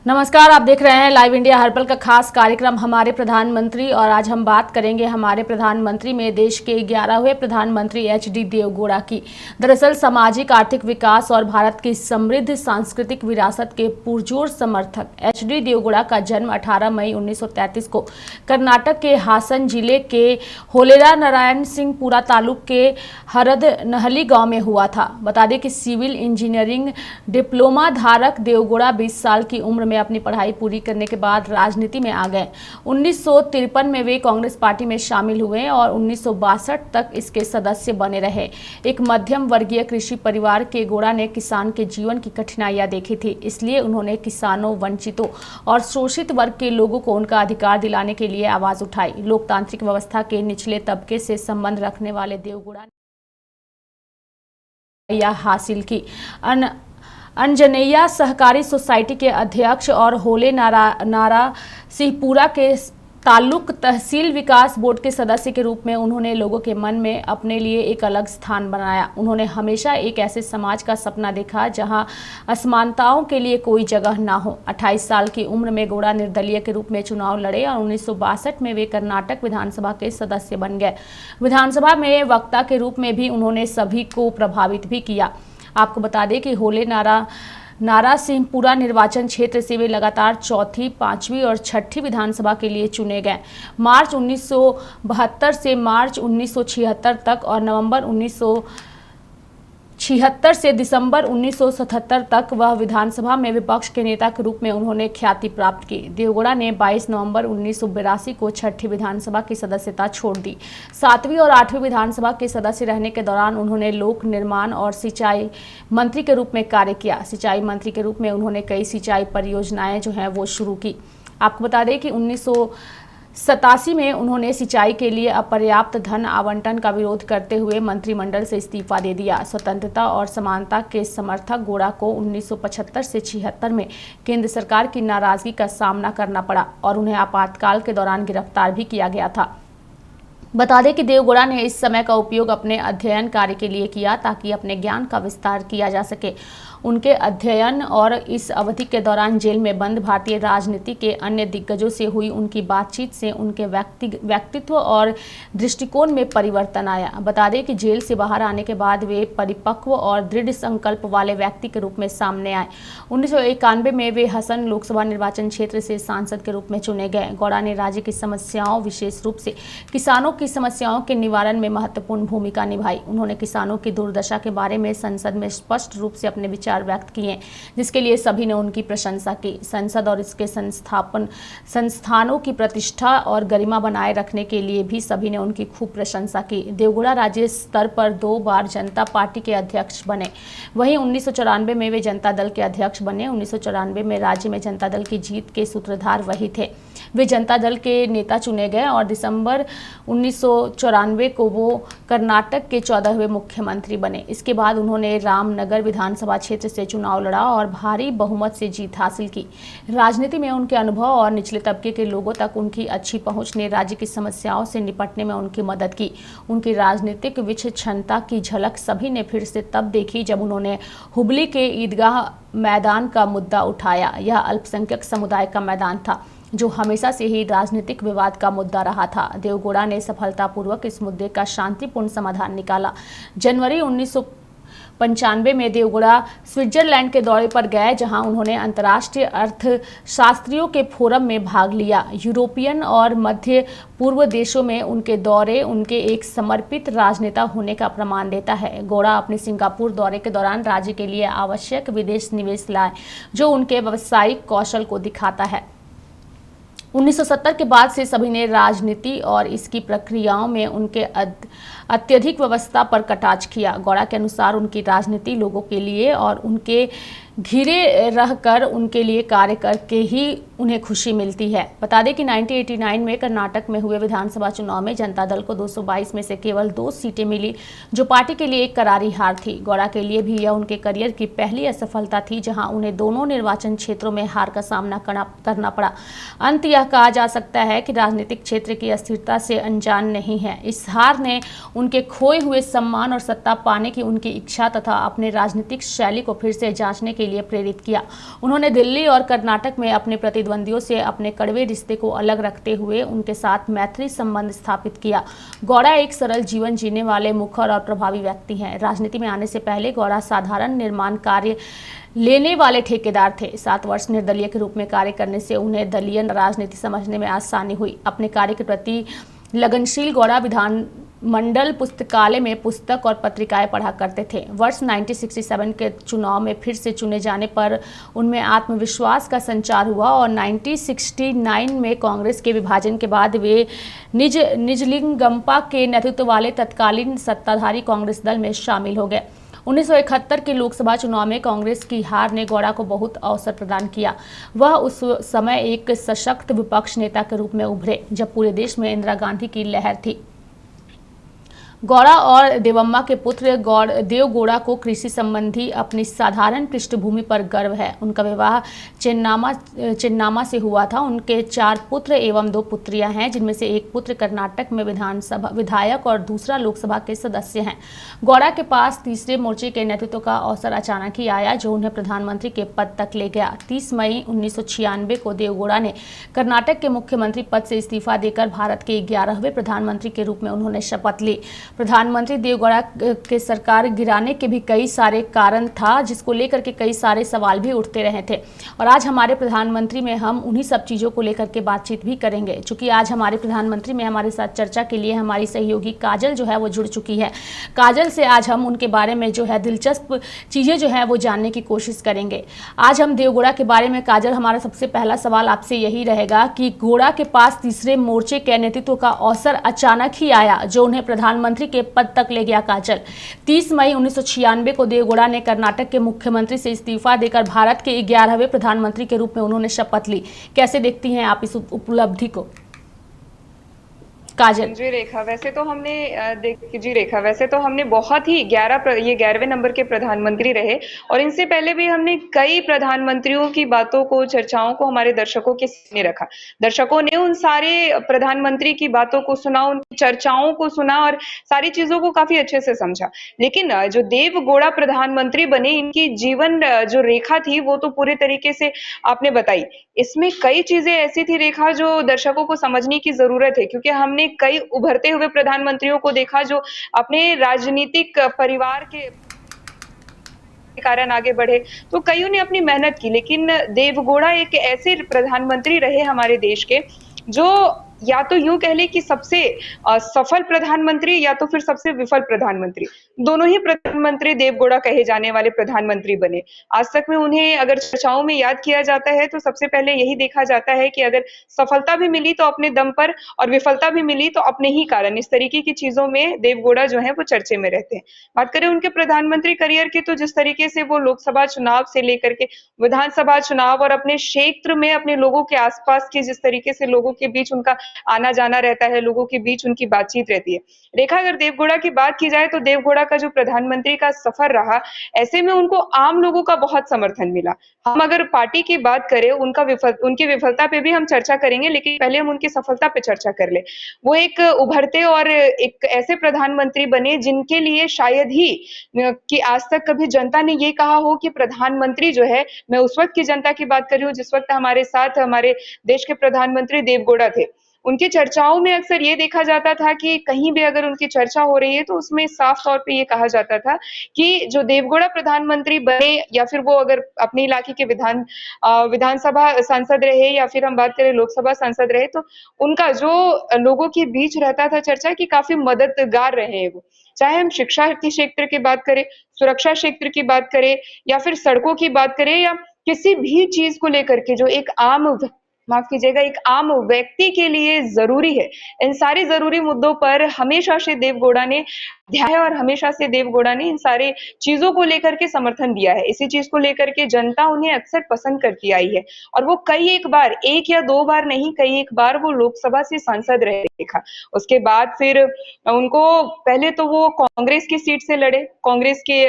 नमस्कार, आप देख रहे हैं लाइव इंडिया हर पल का खास कार्यक्रम हमारे प्रधानमंत्री। और आज हम बात करेंगे हमारे प्रधानमंत्री में देश के 11वें प्रधानमंत्री एचडी देवगौड़ा की। दरअसल सामाजिक आर्थिक विकास और भारत की समृद्ध सांस्कृतिक विरासत के पुरजोर समर्थक एचडी देवगौड़ा का जन्म 18 मई 1933 को कर्नाटक के हासन जिले के होलेरा नारायण सिंहपुरा तालुक के हरदनहली गाँव में हुआ था। बता दें कि सिविल इंजीनियरिंग डिप्लोमा धारक देवगौड़ा 20 साल की उम्र में अपनी पढ़ाई पूरी करने के बाद राजनीति में आ गए। 1953 में वे कांग्रेस पार्टी में शामिल हुए और 1962 तक इसके सदस्य बने रहे। एक मध्यम वर्गीय कृषि परिवार के गौड़ा ने किसान के जीवन की कठिनाइयां देखी थी, इसलिए उन्होंने किसानों, वंचितों और शोषित वर्ग के लोगों को उनका अधिकार दिलाने के लिए आवाज उठाई। लोकतांत्रिक व्यवस्था के निचले तबके से संबंध रखने वाले देवगौड़ा ने यह हासिल की। अंजनेया सहकारी सोसाइटी के अध्यक्ष और होले नारा सिंहपुरा के तालुक तहसील विकास बोर्ड के सदस्य के रूप में उन्होंने लोगों के मन में अपने लिए एक अलग स्थान बनाया। उन्होंने हमेशा एक ऐसे समाज का सपना देखा जहां असमानताओं के लिए कोई जगह ना हो। 28 साल की उम्र में गौड़ा निर्दलीय के रूप में चुनाव लड़े और 1962 में वे कर्नाटक विधानसभा के सदस्य बन गए। विधानसभा में वक्ता के रूप में भी उन्होंने सभी को प्रभावित भी किया। आपको बता दें कि होले नारा सिंहपुरा निर्वाचन क्षेत्र से वे लगातार चौथी, पांचवी और छठी विधानसभा के लिए चुने गए। मार्च 1972 से मार्च 1976 तक और नवंबर 1976 से दिसंबर 1977 तक वह विधानसभा में विपक्ष के नेता के रूप में उन्होंने ख्याति प्राप्त की। देवगौड़ा ने 22 नवंबर 1982 को छठी विधानसभा की सदस्यता छोड़ दी। 7वीं और 8वीं विधानसभा के सदस्य रहने के दौरान उन्होंने लोक निर्माण और सिंचाई मंत्री के रूप में कार्य किया। सिंचाई मंत्री के रूप में उन्होंने कई सिंचाई परियोजनाएं जो हैं वो शुरू की। आपको बता दें कि 1987 में उन्होंने सिंचाई के लिए अपर्याप्त धन आवंटन का विरोध करते हुए मंत्रिमंडल से इस्तीफा दे दिया। स्वतंत्रता और समानता के समर्थक गौड़ा को 1975 से 76 में केंद्र सरकार की नाराजगी का सामना करना पड़ा और उन्हें आपातकाल के दौरान गिरफ्तार भी किया गया था। बता दें कि देवगौड़ा ने इस समय का उपयोग अपने अध्ययन कार्य के लिए किया ताकि अपने ज्ञान का विस्तार किया जा सके। उनके अध्ययन और इस अवधि के दौरान जेल में बंद भारतीय राजनीति के अन्य दिग्गजों से हुई उनकी बातचीत से उनके व्यक्तित्व और दृष्टिकोण में परिवर्तन आया। बता दें कि जेल से बाहर आने के बाद वे परिपक्व और दृढ़ संकल्प वाले व्यक्ति के रूप में सामने आए। 1991 में वे हसन लोकसभा निर्वाचन क्षेत्र से सांसद के रूप में चुने गए। गौड़ा ने राज्य की समस्याओं, विशेष रूप से किसानों की समस्याओं के निवारण में महत्वपूर्ण भूमिका निभाई। उन्होंने किसानों की दुर्दशा के बारे में संसद में स्पष्ट रूप से अपने विचार व्यक्त किए, जिसके लिए सभी ने उनकी प्रशंसा की। संसद और इसके संस्थानों की प्रतिष्ठा और गरिमा बनाए रखने के लिए भी सभी ने उनकी खूब प्रशंसा की। देवगौड़ा राज्य स्तर पर 2 बार जनता पार्टी के अध्यक्ष बने। वहीं 1994 में वे जनता दल के अध्यक्ष बने। 1994 में राज्य में जनता दल की जीत के सूत्रधार वही थे। वे जनता दल के नेता चुने गए और दिसंबर 1994 को वो कर्नाटक के 14वें मुख्यमंत्री बने। इसके बाद उन्होंने रामनगर विधानसभा क्षेत्र से चुनाव लड़ा और भारी बहुमत से जीत हासिल की। राजनीति में उनके अनुभव और निचले तबके के लोगों तक उनकी अच्छी पहुंच ने राज्य की समस्याओं से निपटने में उनकी मदद की। उनकी राजनीतिक विचक्षणता की झलक सभी ने फिर से तब देखी जब उन्होंने हुबली के ईदगाह मैदान का मुद्दा उठाया। यह अल्पसंख्यक समुदाय का मैदान था जो हमेशा से ही राजनीतिक विवाद का मुद्दा रहा था। देवगौड़ा ने सफलतापूर्वक इस मुद्दे का शांतिपूर्ण समाधान निकाला। जनवरी 1995 में देवगौड़ा स्विट्जरलैंड के दौरे पर गए, जहां उन्होंने अंतर्राष्ट्रीय अर्थशास्त्रियों के फोरम में भाग लिया। यूरोपियन और मध्य पूर्व देशों में उनके दौरे उनके एक समर्पित राजनेता होने का प्रमाण देता है। गौड़ा अपने सिंगापुर दौरे के दौरान राज्य के लिए आवश्यक विदेश निवेश लाए, जो उनके व्यावसायिक कौशल को दिखाता है। 1970 के बाद से सभी ने राजनीति और इसकी प्रक्रियाओं में उनके अत्यधिक व्यवस्था पर कटाक्ष किया। गौड़ा के अनुसार उनकी राजनीति लोगों के लिए और उनके घिरे रहकर उनके लिए कार्य करके ही उन्हें खुशी मिलती है। बता दें कि 1989 में कर्नाटक में हुए विधानसभा चुनाव में जनता दल को 222 में से केवल 2 सीटें मिली, जो पार्टी के लिए एक करारी हार थी। गौड़ा के लिए भी यह उनके करियर की पहली असफलता थी, जहां उन्हें दोनों निर्वाचन क्षेत्रों में हार का सामना करना पड़ा। अंत यह कहा जा सकता है कि राजनीतिक क्षेत्र की अस्थिरता से अनजान नहीं है। इस हार ने उनके खोए हुए सम्मान और सत्ता पाने की उनकी इच्छा तथा अपने राजनीतिक शैली को फिर से जांचने के लिए प्रेरित किया। उन्होंने दिल्ली और कर्नाटक में अपने प्रतिद्वंदियों से अपने कड़वे रिश्ते को अलग रखते हुए उनके साथ मैत्री संबंध स्थापित किया। गौड़ा एक सरल जीवन जीने वाले, मुखर और प्रभावी व्यक्ति हैं। राजनीति में आने से पहले गौड़ा साधारण निर्माण कार्य लेने वाले ठेकेदार थे। 7 वर्ष निर्दलीय के रूप में कार्य करने से उन्हें दलीय राजनीति समझने में आसानी हुई। अपने कार्य के प्रति लगनशील गौड़ा विधान मंडल पुस्तकालय में पुस्तक और पत्रिकाएं पढ़ा करते थे। वर्ष 1967 के चुनाव में फिर से चुने जाने पर उनमें आत्मविश्वास का संचार हुआ और 1969 में कांग्रेस के विभाजन के बाद वे निजलिंगप्पा के नेतृत्व वाले तत्कालीन सत्ताधारी कांग्रेस दल में शामिल हो गए। 1971 के लोकसभा चुनाव में कांग्रेस की हार ने गौड़ा को बहुत अवसर प्रदान किया। वह उस समय एक सशक्त विपक्ष नेता के रूप में उभरे जब पूरे देश में इंदिरा गांधी की लहर थी। गौड़ा और देवम्मा के पुत्र देवगौड़ा को कृषि संबंधी अपनी साधारण पृष्ठभूमि पर गर्व है। उनका विवाह चेन्नामा से हुआ था। उनके 4 पुत्र एवं 2 पुत्रियां हैं, जिनमें से एक पुत्र कर्नाटक में विधानसभा विधायक और दूसरा लोकसभा के सदस्य हैं। गौड़ा के पास तीसरे मोर्चे के नेतृत्व का अवसर अचानक ही आया, जो उन्हें प्रधानमंत्री के पद तक ले गया। 30 मई 1996 को देवगौड़ा ने कर्नाटक के मुख्यमंत्री पद से इस्तीफा देकर भारत के 11वें प्रधानमंत्री के रूप में उन्होंने शपथ ली। प्रधानमंत्री देवगौड़ा के सरकार गिराने के भी कई सारे कारण था, जिसको लेकर के कई सारे सवाल भी उठते रहे थे। और आज हमारे प्रधानमंत्री में हम उन्हीं सब चीज़ों को लेकर के बातचीत भी करेंगे। चूंकि आज हमारे प्रधानमंत्री में हमारे साथ चर्चा के लिए हमारी सहयोगी काजल जो है वो जुड़ चुकी है। काजल से आज हम उनके बारे में जो है दिलचस्प चीज़ें जो है वो जानने की कोशिश करेंगे। आज हम देवगौड़ा के बारे में, काजल, हमारा सबसे पहला सवाल आपसे यही रहेगा कि गौड़ा के पास तीसरे मोर्चे के नेतृत्व का अवसर अचानक ही आया, जो उन्हें प्रधानमंत्री के पद तक ले गया। काजल, 30 मई 1996 को देवगौड़ा ने कर्नाटक के मुख्यमंत्री से इस्तीफा देकर भारत के 11वें प्रधानमंत्री के रूप में उन्होंने शपथ ली। कैसे देखती हैं आप इस उपलब्धि को, काजल? जी रेखा, वैसे तो हमने बहुत ही 11वें नंबर के प्रधानमंत्री रहे और इनसे पहले भी हमने कई प्रधानमंत्रियों की बातों को, चर्चाओं को हमारे दर्शकों के सामने रखा। दर्शकों ने उन सारे प्रधानमंत्री की बातों को सुना, उनकी चर्चाओं को सुना और सारी चीजों को काफी अच्छे से समझा। लेकिन जो देवगौड़ा प्रधानमंत्री बने, इनकी जीवन जो रेखा थी वो तो पूरे तरीके से आपने बताई। इसमें कई चीजें ऐसी थी रेखा जो दर्शकों को समझने की जरूरत है, क्योंकि हमने कई उभरते हुए प्रधानमंत्रियों को देखा जो अपने राजनीतिक परिवार के कारण आगे बढ़े, तो कईयों ने अपनी मेहनत की। लेकिन देवगौड़ा एक ऐसे प्रधानमंत्री रहे हमारे देश के जो या तो यूं कह ले कि सबसे सफल प्रधानमंत्री या तो फिर सबसे विफल प्रधानमंत्री, दोनों ही प्रधानमंत्री देवगौड़ा कहे जाने वाले प्रधानमंत्री बने। आज तक में उन्हें अगर चर्चाओं में याद किया जाता है तो सबसे पहले यही देखा जाता है कि अगर सफलता भी मिली तो अपने दम पर और विफलता भी मिली तो अपने ही कारण। इस तरीके की चीजों में देवगौड़ा जो है वो चर्चे में रहते हैं। बात करें उनके प्रधानमंत्री करियर की, तो जिस तरीके से वो लोकसभा चुनाव से लेकर के विधानसभा चुनाव और अपने क्षेत्र में अपने लोगों के आसपास के जिस तरीके से लोगों के बीच उनका आना जाना रहता है, लोगों के बीच उनकी बातचीत रहती है। रेखा, अगर देवगौड़ा की बात की जाए तो देवगौड़ा का जो प्रधानमंत्री का सफर रहा, ऐसे में उनको आम लोगों का बहुत समर्थन मिला। हम अगर पार्टी की बात करें, उनकी विफलता पे भी हम चर्चा करेंगे, लेकिन पहले हम उनकी सफलता पे चर्चा कर ले। वो एक उभरते और एक ऐसे प्रधानमंत्री बने जिनके लिए शायद ही कि आज तक कभी जनता ने ये कहा हो कि प्रधानमंत्री जो है, मैं उस वक्त की जनता की बात कर रही हूँ जिस वक्त हमारे साथ हमारे देश के प्रधानमंत्री देवगौड़ा थे। उनकी चर्चाओं में अक्सर ये देखा जाता था कि कहीं भी अगर उनकी चर्चा हो रही है तो उसमें साफ तौर पे ये कहा जाता था कि जो देवगौड़ा प्रधानमंत्री बने या फिर वो अगर अपने इलाके के विधानसभा सांसद रहे या फिर हम बात करें लोकसभा सांसद रहे, तो उनका जो लोगों के बीच रहता था चर्चा की काफी मददगार रहे हैं वो। चाहे हम शिक्षा के क्षेत्र की बात करें, सुरक्षा क्षेत्र की बात करें या फिर सड़कों की बात करें या किसी भी चीज को लेकर के जो एक एक आम व्यक्ति के लिए जरूरी है, इन सारे जरूरी मुद्दों पर हमेशा से देवगौड़ा ने ध्यान है और हमेशा से देवगौड़ा ने इन सारे चीजों को लेकर के समर्थन दिया है। इसी चीज को लेकर के जनता उन्हें अक्सर पसंद करती आई है और वो एक या 2 बार नहीं, कई एक बार वो लोकसभा से सांसद रहे देखा। उसके बाद फिर उनको पहले तो वो कांग्रेस की सीट से लड़े, कांग्रेस के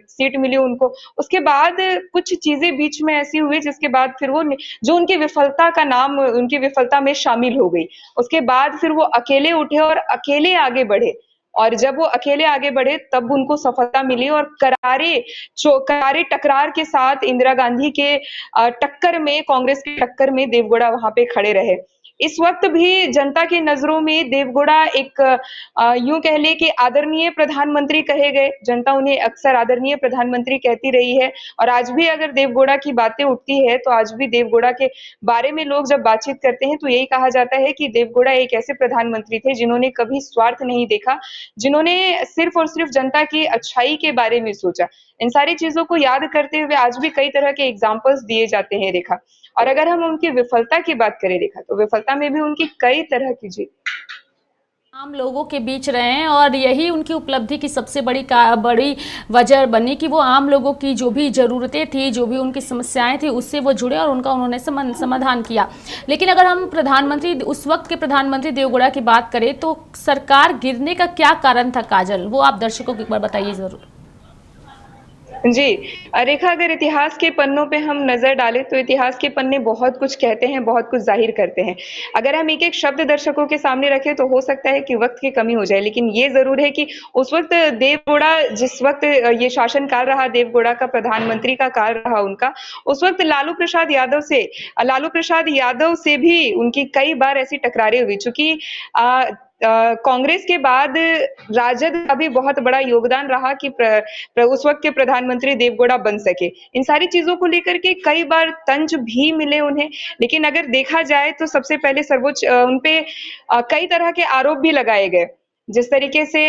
सीट मिली उनको। उसके बाद कुछ चीजें बीच में ऐसी हुई जिसके बाद फिर वो जो उनकी विफलता का नाम उनकी विफलता में शामिल हो गई। उसके बाद फिर वो अकेले उठे और अकेले आगे बढ़े और जब वो अकेले आगे बढ़े तब उनको सफलता मिली और करारे टकरार के साथ इंदिरा गांधी के टक्कर में, कांग्रेस की टक्कर में देवगौड़ा वहां पे खड़े रहे। इस वक्त भी जनता की नजरों में देवगौड़ा एक यूं कह ले कि आदरणीय प्रधानमंत्री कहे गए। जनता उन्हें अक्सर आदरणीय प्रधानमंत्री कहती रही है और आज भी अगर देवगौड़ा की बातें उठती है तो आज भी देवगौड़ा के बारे में लोग जब बातचीत करते हैं तो यही कहा जाता है कि देवगौड़ा एक ऐसे प्रधानमंत्री थे जिन्होंने कभी स्वार्थ नहीं देखा, जिन्होंने सिर्फ और सिर्फ जनता की अच्छाई के बारे में सोचा। इन सारी चीजों को याद करते हुए आज भी कई तरह के एग्जाम्पल्स दिए जाते हैं रेखा। और अगर हम उनकी विफलता की बात करें रेखा, तो विफलता में भी उनकी कई तरह की जीत, आम लोगों के बीच रहे हैं और यही उनकी उपलब्धि की सबसे बड़ी वजह बनी कि वो आम लोगों की जो भी ज़रूरतें थी, जो भी उनकी समस्याएं थी, उससे वो जुड़े और उनका उन्होंने समाधान किया। लेकिन अगर हम उस वक्त के प्रधानमंत्री देवगौड़ा की बात करें तो सरकार गिरने का क्या कारण था काजल, वो आप दर्शकों को एक बार बताइए ज़रूर। जी। रेखा, अगर इतिहास के पन्नों पे हम नजर डालें तो इतिहास के पन्ने बहुत कुछ कहते हैं, बहुत कुछ जाहिर करते हैं। अगर हम एक एक शब्द दर्शकों के सामने रखें तो हो सकता है कि वक्त की कमी हो जाए, लेकिन ये जरूर है कि उस वक्त देवगौड़ा, जिस वक्त ये शासनकाल रहा देवगौड़ा का, प्रधानमंत्री का काल रहा उनका, उस वक्त लालू प्रसाद यादव से भी उनकी कई बार ऐसी टकरारें हुई। चूंकि कांग्रेस के बाद राजद का भी बहुत बड़ा योगदान रहा कि उस वक्त के प्रधानमंत्री देवगौड़ा बन सके। इन सारी चीजों को लेकर के कई बार तंज भी मिले उन्हें, लेकिन अगर देखा जाए तो सबसे पहले सर्वोच्च उनपे कई तरह के आरोप भी लगाए गए। जिस तरीके से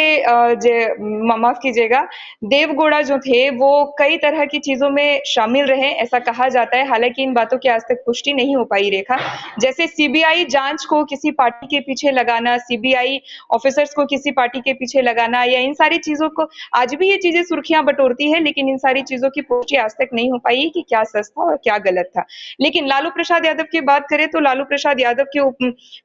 माफ कीजिएगा, देवगौड़ा जो थे वो कई तरह की चीजों में शामिल रहे, ऐसा कहा जाता है। हालांकि इन बातों की आज तक पुष्टि नहीं हो पाई रेखा। जैसे सीबीआई जांच को किसी पार्टी के पीछे लगाना, सीबीआई ऑफिसर्स को किसी पार्टी के पीछे लगाना, या इन सारी चीजों को, आज भी ये चीजें सुर्खियां बटोरती है, लेकिन इन सारी चीजों की पुष्टि आज तक नहीं हो पाई कि क्या सच था और क्या गलत था। लेकिन लालू प्रसाद यादव की बात करें तो लालू प्रसाद यादव के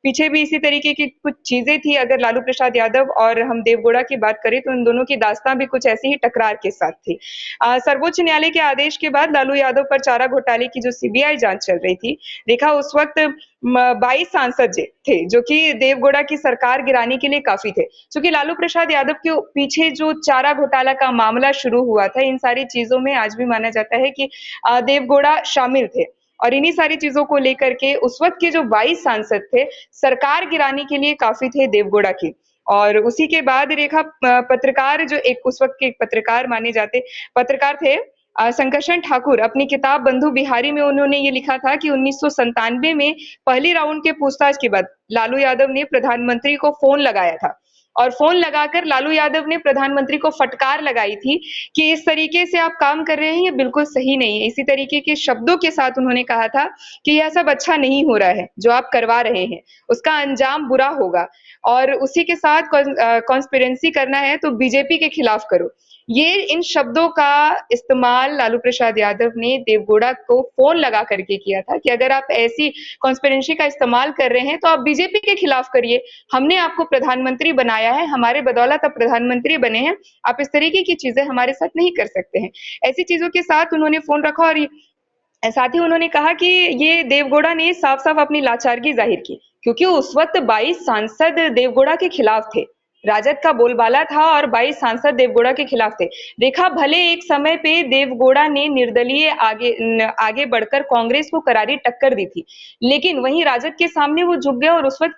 पीछे भी इसी तरीके की कुछ चीजें थी। अगर लालू प्रसाद यादव और हम देवगौड़ा की बात करें तो इन दोनों की दास्तां भी कुछ ऐसी ही टकरार के साथ थी। सर्वोच्च न्यायालय के आदेश के बाद लालू यादव पर चारा घोटाले की जो सीबीआई जांच चल रही थी, देखा उस वक्त 22 सांसद थे जो कि देवगौड़ा की सरकार गिराने के लिए काफी थे। क्योंकि लालू प्रसाद यादव के पीछे जो चारा घोटाला का मामला शुरू हुआ था, इन सारी चीजों में आज भी माना जाता है कि देवगौड़ा शामिल थे। और इन्हीं सारी चीजों को लेकर के उस वक्त के जो 22 सांसद थे, सरकार गिराने के लिए काफी थे देवगौड़ा की। और उसी के बाद रेखा, पत्रकार जो एक उस वक्त के पत्रकार माने जाते पत्रकार थे, संकर्षण ठाकुर, अपनी किताब बंधु बिहारी में उन्होंने ये लिखा था कि 1997 में पहले राउंड के पूछताछ के बाद लालू यादव ने प्रधानमंत्री को फोन लगाया था और फोन लगाकर लालू यादव ने प्रधानमंत्री को फटकार लगाई थी कि इस तरीके से आप काम कर रहे हैं, ये बिल्कुल सही नहीं है। इसी तरीके के शब्दों के साथ उन्होंने कहा था कि यह सब अच्छा नहीं हो रहा है, जो आप करवा रहे हैं उसका अंजाम बुरा होगा, और उसी के साथ कॉन्स्पिरेंसी करना है तो बीजेपी के खिलाफ करो। ये इन शब्दों का इस्तेमाल लालू प्रसाद यादव ने देवगौड़ा को फोन लगा करके किया था कि अगर आप ऐसी कॉन्स्पिरेंसी का इस्तेमाल कर रहे हैं तो आप बीजेपी के खिलाफ करिए, हमने आपको प्रधानमंत्री बनाया है, हमारे बदौलत आप प्रधानमंत्री बने हैं, आप इस तरीके की चीजें हमारे साथ नहीं कर सकते हैं। ऐसी चीजों के साथ उन्होंने फोन रखा और साथ ही उन्होंने कहा कि ये देवगौड़ा ने साफ साफ अपनी लाचारगी जाहिर की, क्योंकि उस वक्त 22 सांसद देवगौड़ा के खिलाफ थे, राजद का बोलबाला था और 22 सांसद देवगौड़ा के खिलाफ थे। देखा, भले एक समय पे देवगौड़ा ने निर्दलीय आगे बढ़कर कांग्रेस को करारी टक्कर दी थी, लेकिन वहीं राजद के सामने वो झुक गए और उस वक्त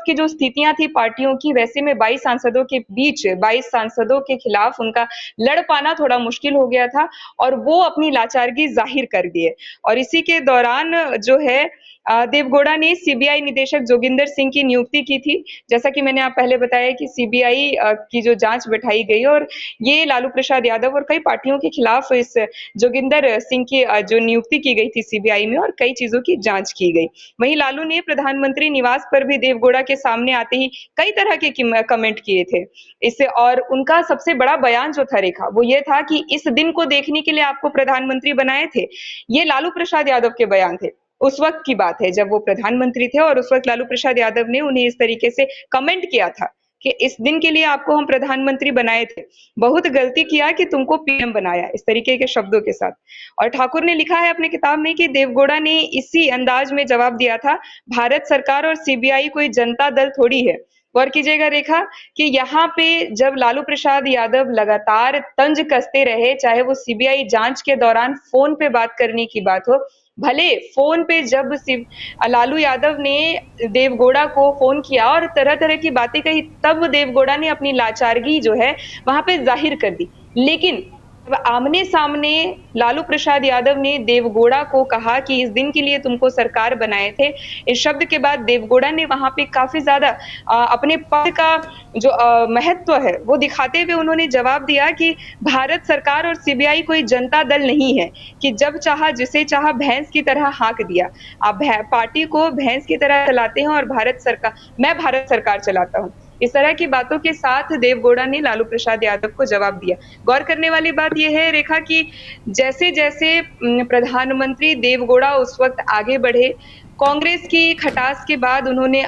की जो स्थितियां थी पार्टियों की, वैसे में 22 सांसदों के बीच 22 सांसदों के खिलाफ उनका लड़ पाना थोड़ा मुश्किल हो गया था और वो अपनी लाचारगी जाहिर कर दिए। और इसी के दौरान जो है देवगौड़ा ने सीबीआई निदेशक जोगिंदर सिंह की नियुक्ति की थी। जैसा कि मैंने आप पहले बताया कि सीबीआई की जो जांच बैठाई गई और ये लालू प्रसाद यादव और कई पार्टियों के खिलाफ इस जोगिंदर सिंह की जो नियुक्ति की गई थी सीबीआई में, और कई चीजों की जांच की गई। वहीं लालू ने प्रधानमंत्री निवास पर भी देवगौड़ा के सामने आते ही कई तरह के कमेंट किए थे इससे, और उनका सबसे बड़ा बयान जो था रेखा, वो ये था कि इस दिन को देखने के लिए आपको प्रधानमंत्री बनाए थे। ये लालू प्रसाद यादव के बयान थे, उस वक्त की बात है जब वो प्रधानमंत्री थे और उस वक्त लालू प्रसाद यादव ने उन्हें इस तरीके से कमेंट किया था कि इस दिन के लिए आपको हम प्रधानमंत्री बनाए थे, बहुत गलती किया कि तुमको पीएम बनाया, इस तरीके के शब्दों के साथ। और ठाकुर ने लिखा है अपनी किताब में कि देवगौड़ा ने इसी अंदाज में जवाब दिया था, भारत सरकार और सीबीआई कोई जनता दल थोड़ी है, गौर कीजिएगा रेखा कि यहाँ पे जब लालू प्रसाद यादव लगातार तंज कसते रहे, चाहे वो सीबीआई जांच के दौरान फोन पे बात करने की बात हो, भले फोन पे जब लालू यादव ने देवगौड़ा को फोन किया और तरह तरह की बातें कही, तब देवगौड़ा ने अपनी लाचारगी जो है वहां पे जाहिर कर दी। लेकिन जब आमने सामने लालू प्रसाद यादव ने देवगौड़ा को कहा कि इस दिन के लिए तुमको सरकार बनाए थे, इस शब्द के बाद देवगौड़ा ने वहां पे काफी ज्यादा अपने पद का जो महत्व है वो दिखाते हुए उन्होंने जवाब दिया कि भारत सरकार और सीबीआई कोई जनता दल नहीं है कि जब चाहा जिसे चाहा भैंस की तरह हाँक दिया। आप पार्टी को भैंस की तरह चलाते हैं और मैं भारत सरकार चलाता हूँ, इस तरह की बातों के साथ देवगौड़ा ने लालू प्रसाद यादव को जवाब दिया। गौर करने वाली बात यह है रेखा कि जैसे जैसे प्रधानमंत्री देवगौड़ा उस वक्त आगे बढ़े, कांग्रेस की खटास के बाद उन्होंने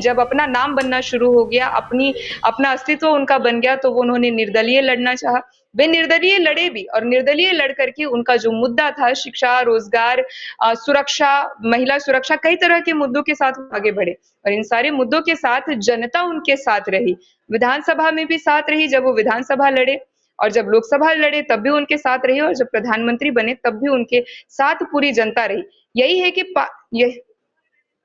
जब अपना नाम बनना शुरू हो गया, अपना अस्तित्व उनका बन गया, तो वो उन्होंने निर्दलीय लड़ना चाहा। वे निर्दलीय लड़े भी और निर्दलीय लड़ करके उनका जो मुद्दा था शिक्षा, रोजगार, सुरक्षा, महिला सुरक्षा, कई तरह के मुद्दों के साथ आगे बढ़े और इन सारे मुद्दों के साथ जनता उनके साथ रही। विधानसभा में भी साथ रही, जब वो विधानसभा लड़े और जब लोकसभा लड़े तब भी उनके साथ रही और जब प्रधानमंत्री बने तब भी उनके साथ पूरी जनता रही। यही है कि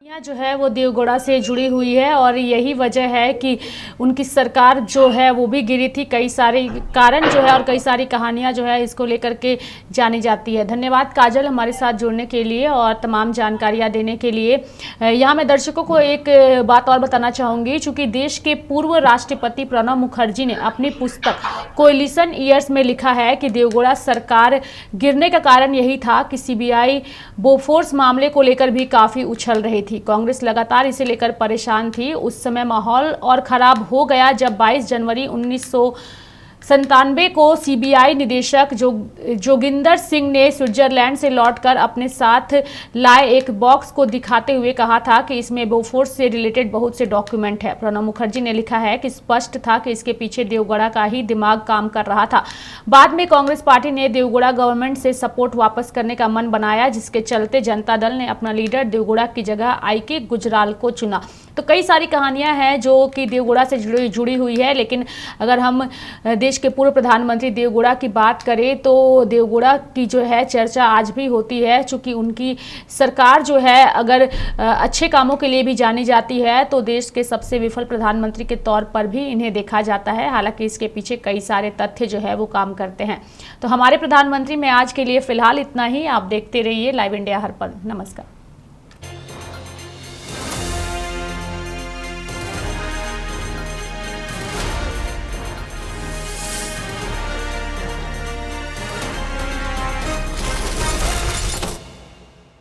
यहाँ जो है वो देवगौड़ा से जुड़ी हुई है और यही वजह है कि उनकी सरकार जो है वो भी गिरी थी। कई सारे कारण जो है और कई सारी कहानियाँ जो है इसको लेकर के जानी जाती है। धन्यवाद काजल हमारे साथ जुड़ने के लिए और तमाम जानकारियाँ देने के लिए। यहाँ मैं दर्शकों को एक बात और बताना चाहूँगी, चूँकि देश के पूर्व राष्ट्रपति प्रणब मुखर्जी ने अपनी पुस्तक कोएलिशन ईयर्स में लिखा है कि देवगौड़ा सरकार गिरने का कारण यही था कि सीबीआई बोफोर्स मामले को लेकर भी काफ़ी उछल रही थी। कांग्रेस लगातार इसे लेकर परेशान थी। उस समय माहौल और खराब हो गया जब 22 जनवरी 1997 को सीबीआई निदेशक जोगिंदर सिंह ने स्विट्जरलैंड से लौटकर अपने साथ लाए एक बॉक्स को दिखाते हुए कहा था कि इसमें बोफोर्स से रिलेटेड बहुत से डॉक्यूमेंट है। प्रणब मुखर्जी ने लिखा है कि स्पष्ट था कि इसके पीछे देवगौड़ा का ही दिमाग काम कर रहा था। बाद में कांग्रेस पार्टी ने देवगौड़ा गवर्नमेंट से सपोर्ट वापस करने का मन बनाया, जिसके चलते जनता दल ने अपना लीडर देवगौड़ा की जगह IK गुजराल को चुना। तो कई सारी कहानियां हैं जो कि देवगौड़ा से जुड़ी हुई है। लेकिन अगर हम देश के पूर्व प्रधानमंत्री देवगौड़ा की बात करें तो देवगौड़ा की जो है चर्चा आज भी होती है, चूँकि उनकी सरकार जो है अगर अच्छे कामों के लिए भी जानी जाती है तो देश के सबसे विफल प्रधानमंत्री के तौर पर भी इन्हें देखा जाता है। हालांकि इसके पीछे कई सारे तथ्य जो है वो काम करते हैं। तो हमारे प्रधानमंत्री में आज के लिए फिलहाल इतना ही। आप देखते रहिए लाइव इंडिया हर पल। नमस्कार।